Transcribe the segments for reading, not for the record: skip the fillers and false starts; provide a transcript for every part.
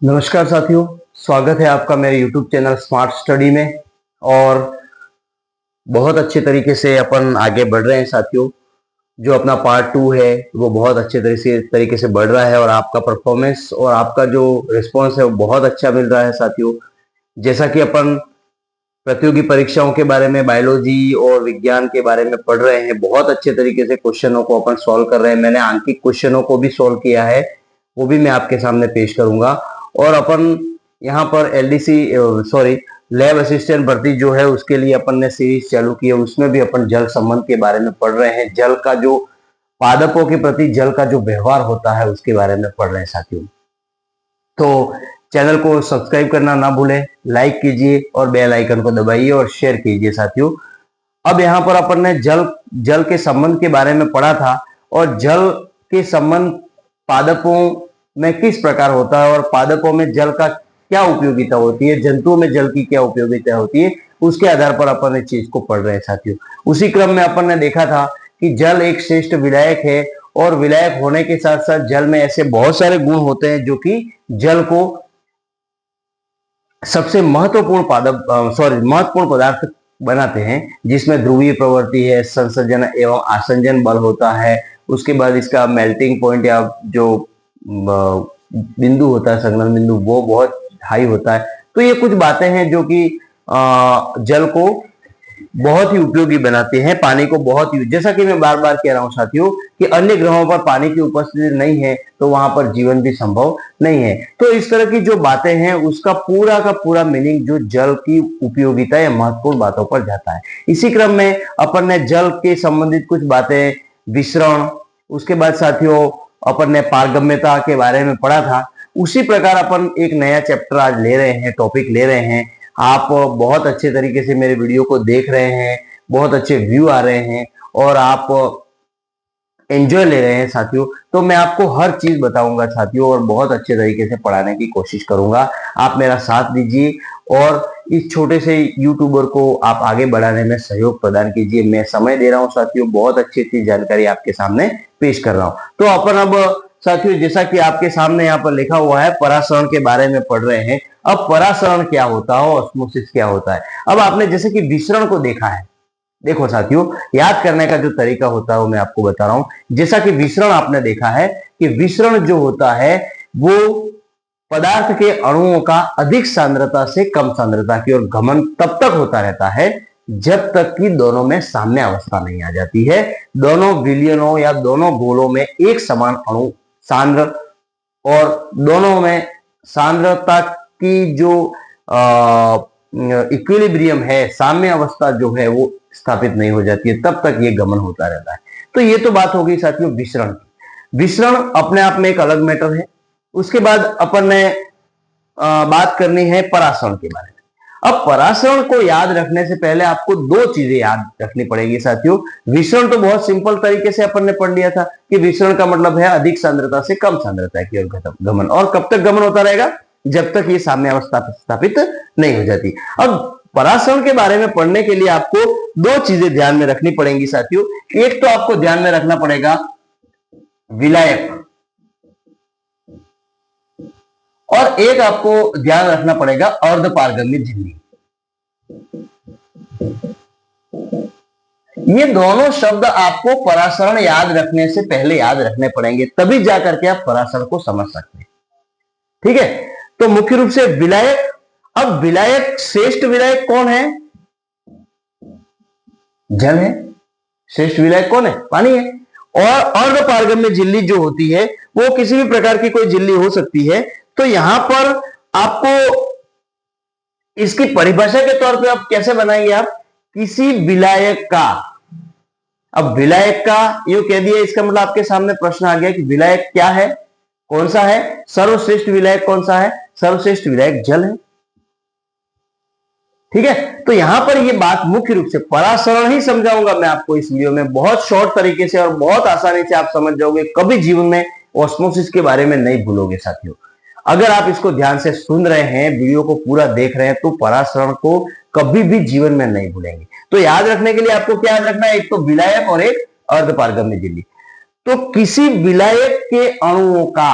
नमस्कार साथियों, स्वागत है आपका मेरे YouTube चैनल स्मार्ट स्टडी में। और बहुत अच्छे तरीके से अपन आगे बढ़ रहे हैं साथियों। जो अपना पार्ट 2 है वो बहुत अच्छे तरीके से बढ़ रहा है और आपका परफॉर्मेंस और आपका जो रिस्पॉन्स है वो बहुत अच्छा मिल रहा है साथियों। जैसा कि अपन प्रतियोगी परीक्षाओं के बारे में, बायोलॉजी और विज्ञान के बारे में पढ़ रहे हैं, बहुत अच्छे तरीके से क्वेश्चनों को अपन सॉल्व कर रहे हैं। मैंने आंकिक क्वेश्चनों को भी सॉल्व किया है, वो भी मैं आपके सामने पेश करूंगा। और अपन यहाँ पर एलडीसी सॉरी लैब असिस्टेंट भर्ती जो है उसके लिए अपन ने सीरीज चालू की है, उसमें भी अपन जल संबंध के बारे में पढ़ रहे हैं। जल का जो पादपों के प्रति जल का जो व्यवहार होता है उसके बारे में पढ़ रहे हैं साथियों। तो चैनल को सब्सक्राइब करना ना भूलें, लाइक कीजिए और बेल आइकन को दबाइए और शेयर कीजिए साथियों। अब यहाँ पर अपन ने जल के संबंध के बारे में पढ़ा था और जल के संबंध पादपों में किस प्रकार होता है और पादपों में जल का क्या उपयोगिता होती है, जंतुओं में जल की क्या उपयोगिता होती है, उसके आधार पर अपन इस चीज को पढ़ रहे हैं साथियों। उसी क्रम में अपन ने देखा था कि जल एक श्रेष्ठ विलायक है और विलायक होने के साथ साथ जल में ऐसे बहुत सारे गुण होते हैं जो कि जल को सबसे महत्वपूर्ण पदार्थ बनाते हैं, जिसमें ध्रुवीय प्रवृत्ति है, संसर्जन एवं आसंजन बल होता है। उसके बाद इसका मेल्टिंग पॉइंट या जो बिंदु होता है, संघनन बिंदु, वो बहुत हाई होता है। तो ये कुछ बातें हैं जो कि जल को बहुत ही उपयोगी बनाते हैं, पानी को बहुत ही, जैसा कि मैं बार बार कह रहा हूं साथियों कि अन्य ग्रहों पर पानी की उपस्थिति नहीं है तो वहां पर जीवन भी संभव नहीं है। तो इस तरह की जो बातें हैं उसका पूरा का पूरा मीनिंग जो जल की उपयोगिता या महत्वपूर्ण बातों पर जाता है। इसी क्रम में अपन ने जल के संबंधित कुछ बातें, विसरण, उसके बाद साथियों अपन ने पारगम्यता के बारे में पढ़ा था। उसी प्रकार अपन एक नया चैप्टर आज ले रहे हैं, टॉपिक ले रहे हैं। आप बहुत अच्छे तरीके से मेरे वीडियो को देख रहे हैं, बहुत अच्छे व्यू आ रहे हैं और आप एंजॉय ले रहे हैं साथियों। तो मैं आपको हर चीज बताऊंगा साथियों और बहुत अच्छे तरीके से पढ़ाने की कोशिश करूंगा। आप मेरा साथ दीजिए और इस छोटे से यूट्यूबर को आप आगे बढ़ाने में सहयोग प्रदान कीजिए। मैं समय दे रहा हूं साथियों, बहुत अच्छी अच्छी जानकारी आपके सामने पेश कर रहा हूं। तो अपन अब साथियों, जैसा कि आपके सामने यहाँ पर लिखा हुआ है, परासरण के बारे में पढ़ रहे हैं। अब परासरण क्या होता है, ऑस्मोसिस क्या होता है। अब आपने जैसे कि विसरण को देखा है, देखो साथियों, याद करने का जो तरीका होता है वो मैं आपको बता रहा हूं। जैसा कि विसरण आपने देखा है कि विसरण जो होता है वो पदार्थ के अणुओं का अधिक सांद्रता से कम सांद्रता की ओर गमन तब तक होता रहता है जब तक कि दोनों में साम्य अवस्था नहीं आ जाती है। दोनों विलयनों या दोनों गोलों में एक समान अणु सांद्र और दोनों में सांद्रता की जो इक्विलिब्रियम है, साम्य अवस्था जो है वो स्थापित नहीं हो जाती है, तब तक ये गमन होता रहता है। तो ये तो बात हो गई साथियों विसरण की। विसरण अपने आप में एक अलग मैटर है। उसके बाद अपन ने बात करनी है परासरण के बारे में। अब परासरण को याद रखने से पहले आपको दो चीजें याद रखनी पड़ेगी साथियों। विसरण तो बहुत सिंपल तरीके से अपन ने पढ़ लिया था कि विसरण का मतलब है अधिक सांद्रता से कम सांद्रता की ओर गमन। और कब तक गमन होता रहेगा? जब तक ये साम्य अवस्था स्थापित नहीं हो जाती। अब परासरण के बारे में पढ़ने के लिए आपको दो चीजें ध्यान में रखनी पड़ेंगी साथियों। एक तो आपको ध्यान में रखना पड़ेगा विलायक, और एक आपको ध्यान रखना पड़ेगा अर्धपारगम्य झिल्ली। ये दोनों शब्द आपको परासरण याद रखने से पहले याद रखने पड़ेंगे, तभी जाकर के आप परासरण को समझ सकते हैं। ठीक है, तो मुख्य रूप से विलायक। अब विलायक, श्रेष्ठ विलायक कौन है? जल है। श्रेष्ठ विलायक कौन है? पानी है। और अर्धपारगम्य झिल्ली जो होती है वो किसी भी प्रकार की कोई झिल्ली हो सकती है। तो यहां पर आपको इसकी परिभाषा के तौर पे आप कैसे बनाएंगे? आप किसी विलायक का, अब विलायक का यूं कह दिया, इसका मतलब आपके सामने प्रश्न आ गया कि विलायक क्या है, कौन सा है, सर्वश्रेष्ठ विलायक कौन सा है? सर्वश्रेष्ठ विलायक जल है। ठीक है, तो यहां पर ये बात मुख्य रूप से परासरण ही समझाऊंगा मैं आपको इस वीडियो में, बहुत शॉर्ट तरीके से और बहुत आसानी से आप समझ जाओगे। कभी जीवन में ऑस्मोसिस के बारे में नहीं भूलोगे साथियों। अगर आप इसको ध्यान से सुन रहे हैं, वीडियो को पूरा देख रहे हैं, तो परासरण को कभी भी जीवन में नहीं भूलेंगे। तो याद रखने के लिए आपको क्या याद रखना है? एक तो विलायक और एक अर्धपारगम्य झिल्ली। तो किसी विलायक के अणुओं का,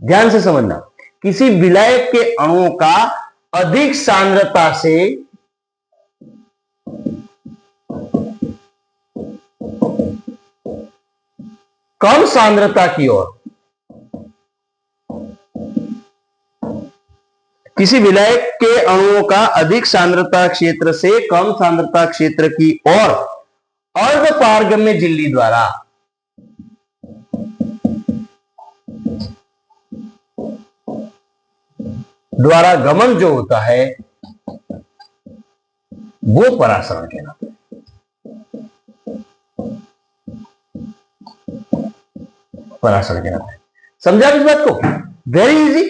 ध्यान से समझना, किसी विलायक के अणुओं का अधिक सांद्रता से कम सांद्रता की ओर, किसी विलायक के अणुओं का अधिक सांद्रता क्षेत्र से कम सांद्रता क्षेत्र की ओर अर्धपारगम्य झिल्ली द्वारा गमन जो होता है वो परासरण कहलाता है। परासरण कहलाता है। समझा इस बात को? Very easy.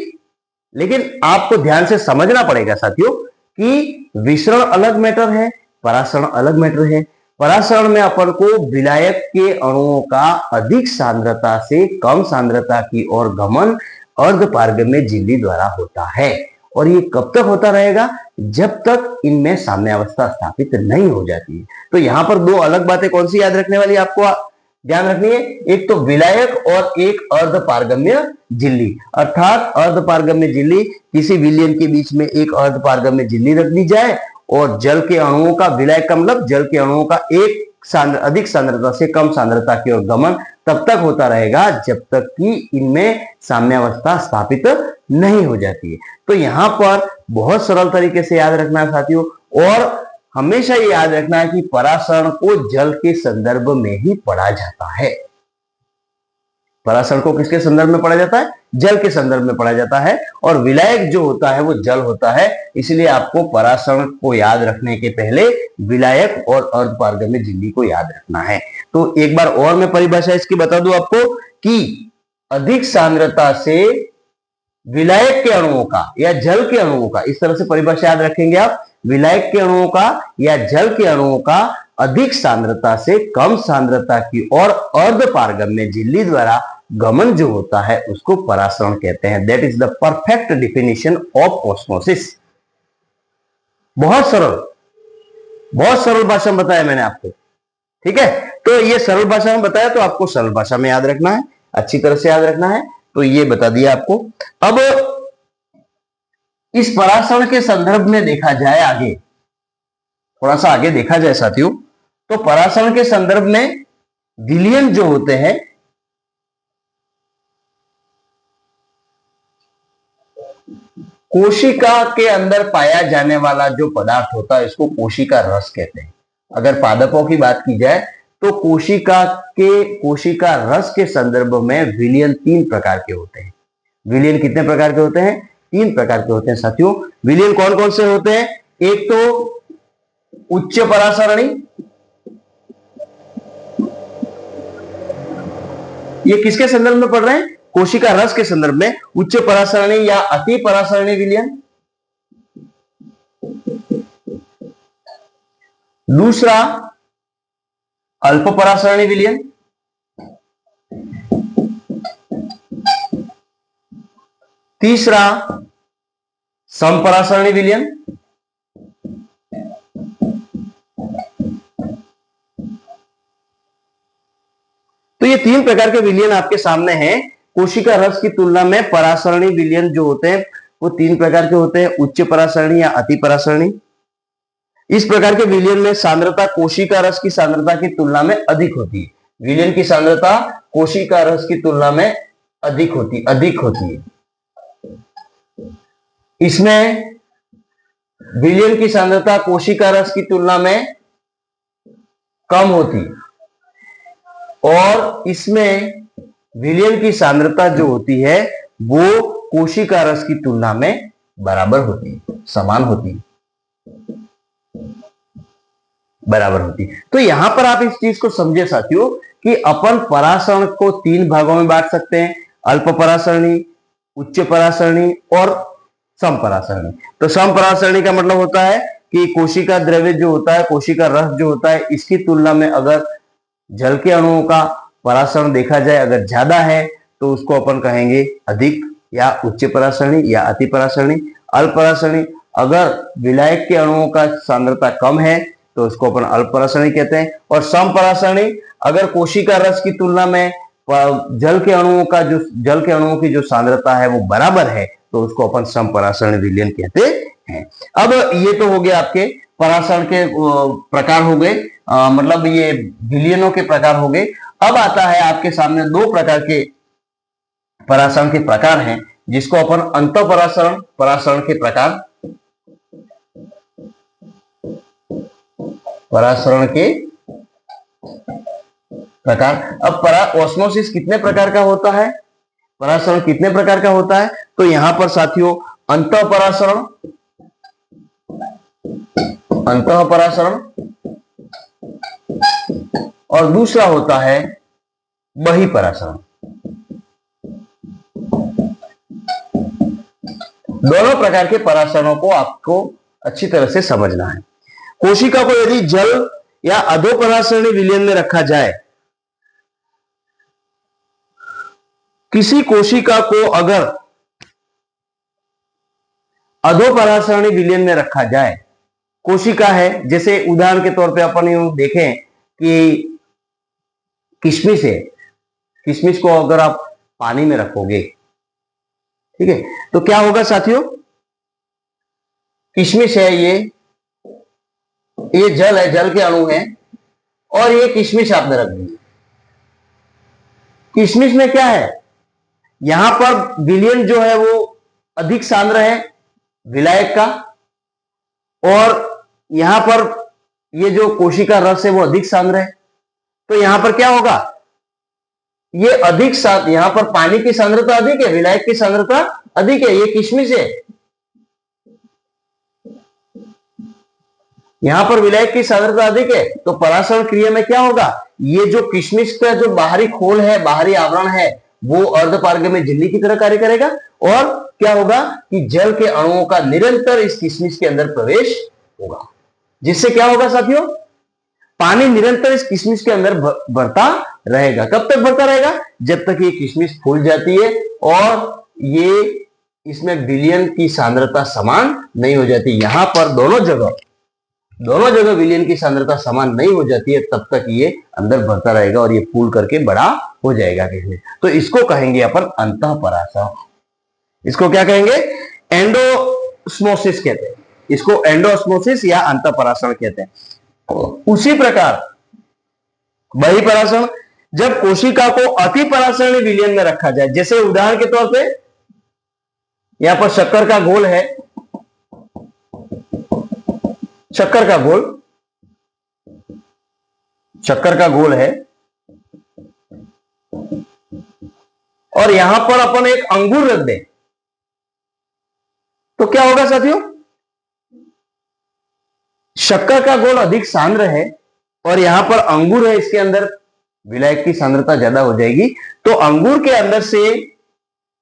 लेकिन आपको ध्यान से समझना पड़ेगा साथियों कि विसरण अलग मैटर है, परासरण अलग मैटर है। परासरण में अपन को विलायक के अणुओं का अधिक सांद्रता से कम सांद्रता की ओर गमन अर्धपारगम्य झिल्ली द्वारा होता है, और ये कब तक होता रहेगा? जब तक इनमें साम्यावस्था स्थापित नहीं हो जाती है। तो यहां पर दो अलग बातें कौन सी याद रखने वाली आपको ध्यान रखनी है? एक तो विलायक और एक अर्धपारगम्य झिल्ली। अर्थात अर्धपारगम्य झिल्ली, किसी विलयन के बीच में एक अर्धपारगम्य झिल्ली रख दी जाए और जल के अणुओं का, विलायक का मतलब जल के अणुओं का एक अधिक सांद्रता से कम सांद्रता की ओर गमन तब तक होता रहेगा जब तक कि इनमें साम्यावस्था स्थापित नहीं हो जाती है। तो यहां पर बहुत सरल तरीके से याद रखना है साथियों, और हमेशा ये याद रखना है कि परासरण को जल के संदर्भ में ही पढ़ा जाता है। परासरण को किसके संदर्भ में पढ़ा जाता है? जल के संदर्भ में पढ़ा जाता है, और विलायक जो होता है वो जल होता है। इसलिए आपको परासरण को याद रखने के पहले विलायक और अर्धपारगम्य झिल्ली को याद रखना है। तो एक बार और मैं परिभाषा इसकी बता दूं आपको कि अधिक सांद्रता से विलायक के अणुओं का या जल के अणुओं का, इस तरह से परिभाषा याद रखेंगे आप, विलायक के अणुओं का या जल के अणुओं का अधिक सांद्रता से कम सांद्रता की और अर्धपारगम्य झिल्ली द्वारा गमन जो होता है उसको परासरण कहते हैं। That is the perfect definition of osmosis. बहुत सरल भाषा में बताया मैंने आपको, ठीक है? तो ये सरल भाषा में बताया तो आपको सरल भाषा में याद रखना है, अच्छी तरह से याद रखना है। तो ये बता दिया आपको। अब इस परासरण के संदर्भ में देखा जाए, आगे थोड़ा सा आगे देखा जाए साथियों, तो परासरण के संदर्भ में विलयन जो होते हैं कोशिका के अंदर पाया जाने वाला जो पदार्थ होता है इसको कोशिका रस कहते हैं। अगर पादपों की बात की जाए तो कोशिका रस के संदर्भ में विलयन 3 प्रकार के होते हैं। विलयन कितने प्रकार के होते हैं? 3 प्रकार के होते हैं साथियों। विलयन कौन कौन से होते हैं? एक तो उच्च परासरणी, ये किसके संदर्भ में पढ़ रहे हैं? कोशिका रस के संदर्भ में उच्च परासरणी या अति परासरणी विलयन। दूसरा अल्प परासरणी विलयन। तीसरा समपरासरणी विलयन। तो ये 3 प्रकार के विलयन आपके सामने हैं। कोशिका रस की तुलना में परासरणी विलयन जो होते हैं वो 3 प्रकार के होते हैं, उच्च परासरणी या अति परासरणी। इस प्रकार के विलयन में सांद्रता कोशिका रस की सांद्रता की तुलना में अधिक होती है। विलयन की सांद्रता कोशिका रस की तुलना में अधिक होती है। इसमें विलयन की सांद्रता कोशिका रस की तुलना में कम होती, और इसमें विलयन की सांद्रता जो होती है वो कोशिका रस की तुलना में बराबर होती है, समान होती है, बराबर होती है। तो यहां पर आप इस चीज को समझे साथियों कि अपन परासरण को 3 भागों में बांट सकते हैं, अल्प परासरणी, उच्च परासरणी और समपरासरणी। तो समपरासरणी का मतलब होता है कि कोशिका द्रव्य जो होता है, कोशिका रस जो होता है, इसकी तुलना में अगर जल के अणुओं का परासरण देखा जाए अगर ज्यादा है तो उसको अपन कहेंगे अधिक या उच्च परासरणी या अति परासरणी। अल्प परासरणी, अगर विलायक के अणुओं का सांद्रता कम है तो उसको अपन अल्प परासरणी कहते हैं। और समपरासरणी, अगर कोशिका रस की तुलना में जल के अणुओं की जो सांद्रता है वो बराबर है तो उसको अपन समपरासरणी विलयन कहते हैं। अब ये तो हो गया आपके परासरण के प्रकार हो गए, मतलब ये विलयनों के प्रकार हो गए। अब आता है आपके सामने दो प्रकार के परासरण के प्रकार हैं, जिसको अपन अंतःपरासरण परासरण के प्रकार, परासरण के प्रकार। अब ऑस्मोसिस कितने प्रकार का होता है, परासरण कितने प्रकार का होता है, तो यहां पर साथियों अंतःपरासरण, अंतःपरासरण और दूसरा होता है बहिःपरासरण। दोनों प्रकार के परासरणों को आपको अच्छी तरह से समझना है। कोशिका को यदि जल या अधोपरासरणी विलयन में रखा जाए, किसी कोशिका को अगर अधोपरासरणी विलयन में रखा जाए, कोशिका है, जैसे उदाहरण के तौर पे अपन यूं देखें कि किशमिश है, किशमिश को अगर आप पानी में रखोगे, ठीक है, तो क्या होगा साथियों, किशमिश है, ये जल है, जल के अणु है, और ये किशमिश आपने रख दी। किशमिश में क्या है, यहां पर विलयन जो है वो अधिक सांद्र है विलायक का, और यहां पर ये जो कोशिका रस है वो अधिक सांद्र है। तो यहां पर क्या होगा, ये अधिक यहां पर पानी की सांद्रता अधिक है, विलायक की सांद्रता अधिक है, ये किशमिश है, यहां पर विलायक की सांद्रता अधिक है। तो परासरण क्रिया में क्या होगा, ये जो किशमिश का जो बाहरी खोल है, बाहरी आवरण है, वो अर्धपारगम्य झिल्ली की तरह कार्य करेगा, और क्या होगा कि जल के अणुओं का निरंतर इस किशमिश के अंदर प्रवेश होगा, जिससे क्या होगा साथियों, पानी निरंतर इस किशमिश के अंदर बढ़ता रहेगा। कब तक बढ़ता रहेगा, जब तक ये किशमिश फूल जाती है और ये इसमें विलयन की सांद्रता समान नहीं हो जाती। यहां पर दोनों जगह विलयन की सांद्रता समान नहीं हो जाती है, तब तक ये अंदर बढ़ता रहेगा और ये फूल करके बड़ा हो जाएगा किशमिश। तो इसको कहेंगे अपन अंतःपरासरण। इसको क्या कहेंगे, एंडोस्मोसिस कहते हैं, इसको एंडोस्मोसिस या अंतःपरासरण कहते हैं। उसी प्रकार बहिःपरासरण, जब कोशिका को अतिपरासरणी विलयन में रखा जाए, जैसे उदाहरण के तौर पे यहां पर शक्कर का घोल है, शक्कर का घोल है, और यहां पर अपन एक अंगूर रख दें, तो क्या होगा साथियों, शक्कर का घोल अधिक सांद्र है और यहां पर अंगूर है, इसके अंदर विलायक की सांद्रता ज्यादा हो जाएगी। तो अंगूर के अंदर से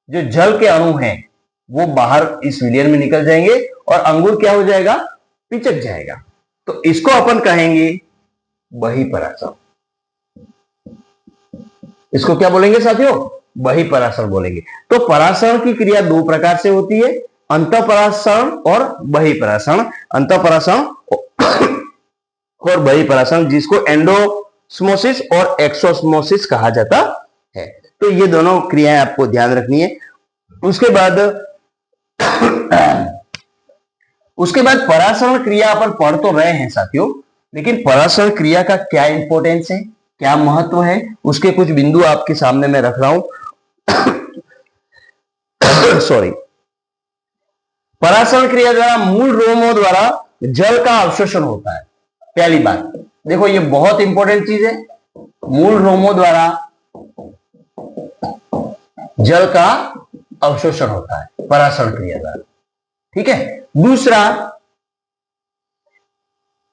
जो जल के अणु हैं वो बाहर इस विलयन में निकल जाएंगे और अंगूर क्या हो जाएगा, पिचक जाएगा। तो इसको अपन कहेंगे बहिःपरासरण। इसको क्या बोलेंगे साथियों, बहिःपरासरण बोलेंगे। तो परासरण की क्रिया दो प्रकार से होती है, अंतःपरासरण और बहिःपरासरण। अंतःपरासरण और बहिःपरासरण, जिसको एंडोस्मोसिस और एक्सोस्मोसिस कहा जाता है। तो ये दोनों क्रियाएं आपको ध्यान रखनी है। उसके बाद परासरण क्रिया अपन पढ़ तो रहे हैं साथियों, लेकिन परासरण क्रिया का क्या इंपॉर्टेंस है, क्या महत्व है, उसके कुछ बिंदु आपके सामने मैं रख रहा हूं। सॉरी, परासरण क्रिया द्वारा मूल रोमों द्वारा जल का अवशोषण होता है। पहली बात देखो, ये बहुत इंपॉर्टेंट चीज है, मूल रोमों द्वारा जल का अवशोषण होता है परासरण क्रिया द्वारा, ठीक है। दूसरा,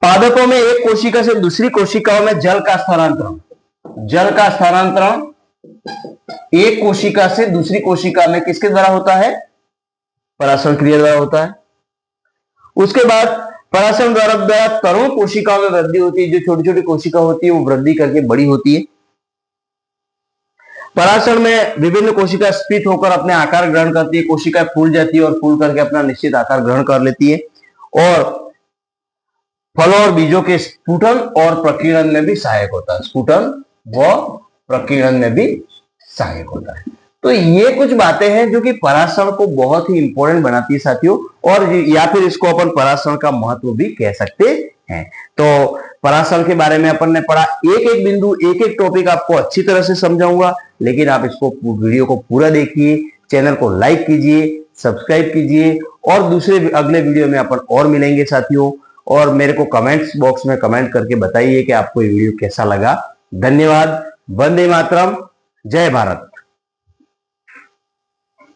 पादपों में एक कोशिका से दूसरी कोशिकाओं में जल का स्थानांतरण एक कोशिका से दूसरी कोशिका में किसके द्वारा होता है, परासरण क्रिया द्वारा होता है। उसके बाद परासरण द्वारा तरुण कोशिकाओं में वृद्धि होती है, जो छोटी छोटी कोशिका होती है वो वृद्धि करके बड़ी होती है। परासरण में विभिन्न कोशिका स्फीत होकर अपने आकार ग्रहण करती है, कोशिका फूल जाती है और फूल करके अपना निश्चित आकार ग्रहण कर लेती है, और फलों और बीजों के स्फुटन और प्रकीर्णन में भी सहायक होता है। स्फुटन व प्रकीर्णन में भी सहायक होता है। तो ये कुछ बातें हैं जो कि पराशरण को बहुत ही इंपॉर्टेंट बनाती है साथियों, और या फिर इसको अपन पराशरण का महत्व भी कह सकते हैं। तो पराशरण के बारे में अपन ने पढ़ा, एक एक बिंदु एक एक टॉपिक आपको अच्छी तरह से समझाऊंगा, लेकिन आप इसको वीडियो को पूरा देखिए, चैनल को लाइक कीजिए, सब्सक्राइब कीजिए, और दूसरे अगले वीडियो में अपन और मिलेंगे साथियों। और मेरे को कमेंट्स बॉक्स में कमेंट करके बताइए कि आपको ये वीडियो कैसा लगा। धन्यवाद। वंदे मातरम। जय भारत।